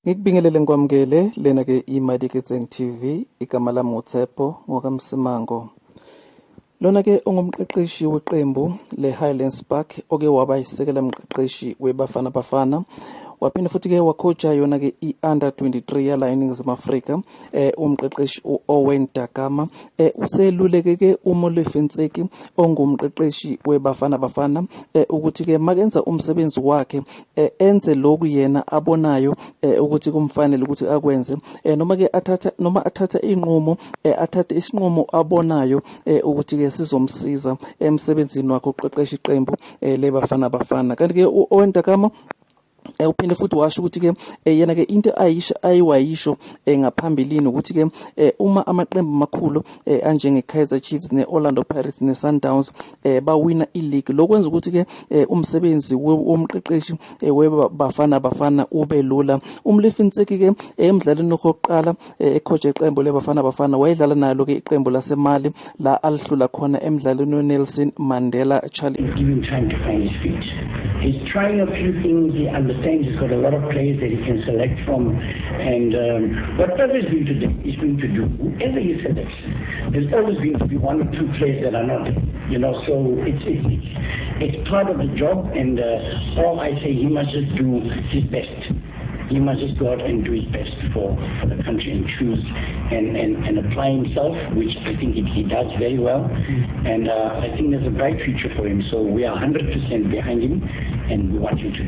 Ngikubingelele ngikwamukele lena ke iMadikitseng TV, igama lami nguTshepo ngokaMsimango. Lona ke ungumqeqeshi weqembu le-Highlands Spark oke waba yisekela mqeqeshi weBafana Bafana. Waphinde futhi ke wacoacha yona ke i-under 23 yala eNingizimu Afrika, umqeqeshi uOwen Dagama. Useluleke ke uMolefe Ntseki ongumqeqeshi weBafana Bafana ukuthi ke makenza umsebenzi wakhe enze lokhu yena abonayo ukuthi kumfanele ukuthi akwenze, noma ke athatha inqumo, athathe isinqumo abonayo ukuthi ke sizomsiza emsebenzini wakhe uqeqesha iqembu leBafana Bafana. Kanti ke uOwen Dagama uphinde futhi washo ukuthi ke yena ke into ayiwayisho ngaphambilini ukuthi ke uma amaqembu amakhulu anjenge Kaizer Chiefs neOrlando Pirates neSundowns bawina ileague, lokwenza ukuthi ke umsebenzi womqeqeshi weBafana Bafana ube lula. uMolefe Ntseki ke emidlalweni wokuqala ecoach iqembu leBafana Bafana wayedlala nalo ke iqembu laseMali la alihlula khona emidlalweni weNelson Mandela Challenge. Give him time to find his feet. He's trying a few things. He understands he's got a lot of players that he can select from, and whatever he's going to do, whoever he selects, there's always going to be one or two players that are not, so it's part of the job, and all I say, he must just do his best. He must just go out and do his best for the country and choose and apply himself, which I think he does very well. And I think there's a bright future for him. So we are 100% behind him, and we want him to do